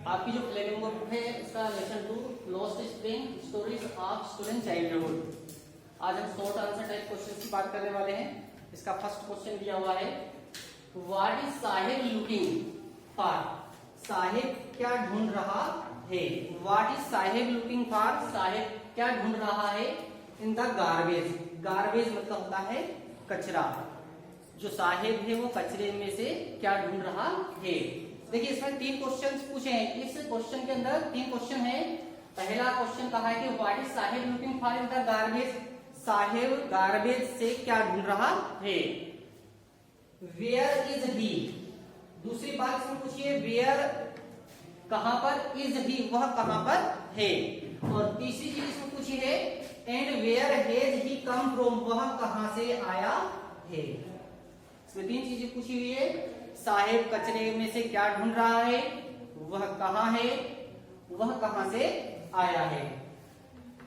आपकी जो flamingo book है उसका lesson 2 lost spring stories of student childhood. आज हम शॉर्ट आंसर टाइप क्वेश्चन की बात करने वाले हैं। इसका फर्स्ट क्वेश्चन दिया हुआ है, what is Sahib looking for? Sahib क्या ढूंढ रहा है? What is Sahib looking for? Sahib क्या ढूंढ रहा है इन द गार्बेज? गार्बेज मतलब होता है कचरा। जो साहिब है वो कचरे में से क्या ढूंढ रहा है? देखिए इसमें 3 क्वेश्चन पूछे हैं। इस क्वेश्चन के अंदर 3 क्वेश्चन है। पहला क्वेश्चन कहा है कि what is Sahib looking for in the garbage? Sahib garbage से क्या ढूंढ रहा है? Where is he? दूसरी बात इसमें पूछिए, वेयर कहां पर, इज ही वह कहां पर है। और तीसरी चीज इसमें पूछी है, and where has he come from, वह कहां से आया है। इसमें 3 चीजें पूछी हुई है। साहिब कचरे में से क्या ढूंढ रहा है, वह कहां है, वह कहां से आया है।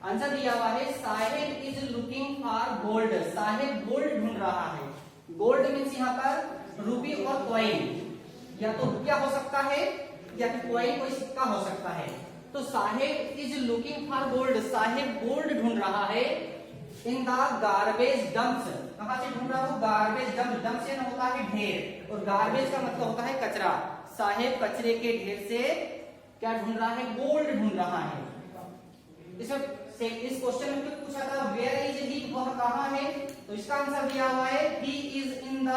आंसर दिया हुआ है, Sahib is looking for gold. Sahib gold ढूंढ रहा है। गोल्ड मीन्स यहाँ पर रूबी और कॉइन, या तो रुपया हो सकता है या फिर कॉइन, कोई सिक्का हो सकता है। तो Sahib is looking for gold, Sahib gold ढूंढ रहा है इन द गार्बेज डंप्स। कहां से ढूंढ रहा हो? Garbage dump. डंप से होता है ढेर, और गार्बेज का मतलब होता है कचरा। साहिब कचरे के ढेर से क्या ढूंढ रहा है? गोल्ड ढूंढ रहा है। इस क्वेश्चन में कुछ पूछा था, वेयर इज ही, वह कहां है? तो इसका आंसर दिया हुआ है, he is in the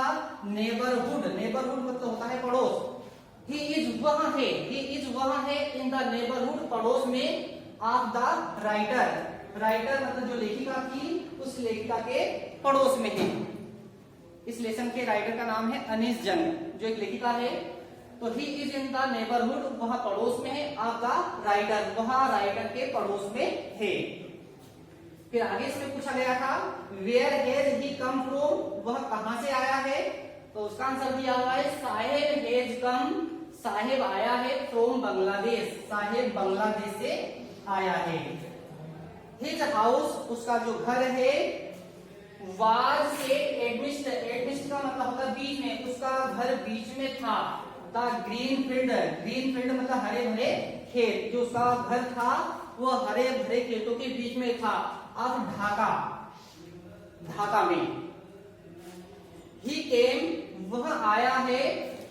neighbourhood. Neighbourhood मतलब होता है पड़ोस। ही इज वहां है, ही इज वहां है इन द नेबरहुड, पड़ोस में, ऑफ द राइटर। राइटर मतलब जो लेखिका थी, उस लेखिका के पड़ोस में है। इस लेसन के राइटर का नाम है अनीस जंग, जो एक लेखिका है। तो he is in the neighbourhood, वह पड़ोस में है, ऑफ द राइटर, वह राइटर के पड़ोस में है। फिर आगे इसमें पूछा गया था, where has he come from, वह कहां से आया है? तो उसका आंसर दिया हुआ है, साहिब हैज कम, साहिब आया है फ्रॉम बांग्लादेश, साहिब बांग्लादेश से आया है। हिज हाउस, उसका जो घर है, वाज से एडमिस्ट, एडमिस्ट का मतलब होता है बीच में, उसका घर बीच में था। The green field, green field मतलब हरे भरे खेत, जो उसका घर था वो हरे भरे खेतों के बीच में था। अब ढाका, ढाका में। ही केम, वह आया है,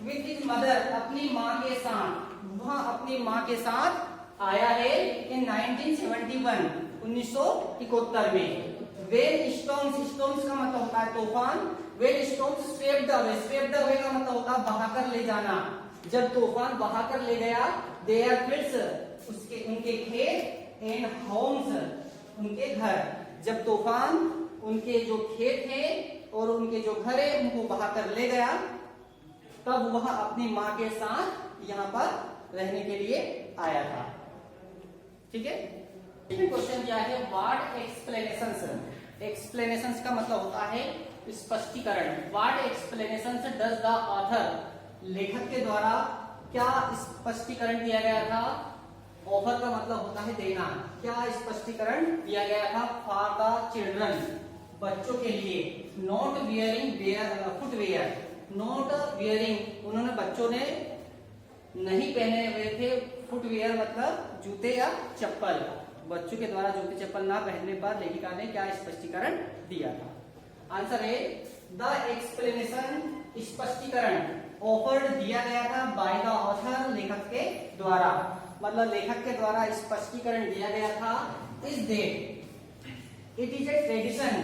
विद हिज मदर, अपनी माँ के साथ, वह अपनी माँ के साथ आया है इन 1971, 1971 में। वेन स्टोन्स, स्टोन्स का मतलब होता है तूफान। When stones swept away, swept away का मतलब होता है बहाकर ले जाना। जब तूफान बहाकर ले गया, देयर फील्ड्स, उसके उनके खेत, एंड होम्स, उनके घर। जब तूफान उनके जो खेत है और उनके जो घर है उनको बहाकर ले गया, तब वह अपनी माँ के साथ यहाँ पर रहने के लिए आया था। ठीक है। क्वेश्चन क्या है, व्हाट एक्सप्लेनेशंस? एक्सप्लेनेशंस का मतलब होता है स्पष्टीकरण। What explanations does the author? लेखक के द्वारा क्या स्पष्टीकरण दिया गया था? ऑफर का मतलब होता है देना। क्या स्पष्टीकरण दिया गया था? फॉर द चिल्ड्रन, बच्चों के लिए। Not wearing footwear, not wearing, उन्होंने, बच्चों ने नहीं पहने हुए थे फुटवेयर मतलब जूते या चप्पल। बच्चों के द्वारा जूते चप्पल ना पहनने पर लेखिका ने क्या स्पष्टीकरण दिया था? आंसर है, द एक्सप्लेनेशन, स्पष्टीकरण, ऑफर्ड दिया गया था बाय द ऑथर, लेखक के द्वारा। मतलब लेखक के द्वारा स्पष्टीकरण दिया गया था। Is that it is a tradition,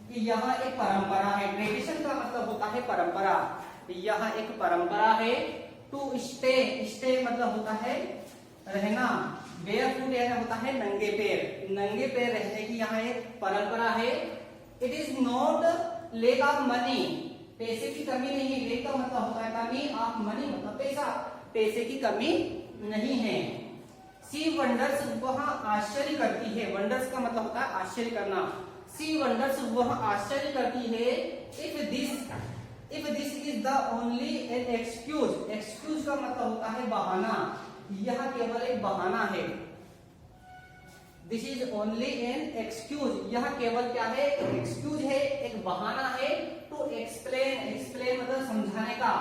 कि यह एक परंपरा है। ट्रेडिशन का मतलब होता है परंपरा। यह एक परंपरा है। टू स्टे, स्टे मतलब होता है रहना। बेयरफुट यह होता है नंगे पैर, नंगे पैर रहने की यहाँ एक परंपरा है। It is not lake of money, पैसे की कमी नहीं। लेक का मतलब होता है कमी, ऑफ मनी मतलब पैसा, पैसे की कमी नहीं है। सी वंडर्स, वह आश्चर्य करती है। वंडर्स का मतलब होता है आश्चर्य करना। सी वंडर्स, वह आश्चर्य करती है। If this is the only an excuse, excuse का मतलब होता है बहाना। यह केवल एक बहाना है। This is only an excuse, यह केवल क्या है? एक्सक्यूज है, एक बहाना है। टू एक्सप्लेन, एक्सप्लेन मतलब समझाने का।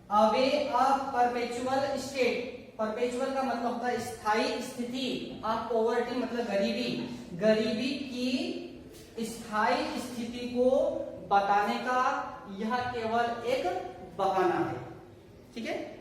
Away a perpetual state, perpetual का मतलब होता है स्थायी स्थिति, और पॉवर्टी मतलब गरीबी, गरीबी की स्थायी स्थिति को बताने का यह केवल एक बहाना है। ठीक है।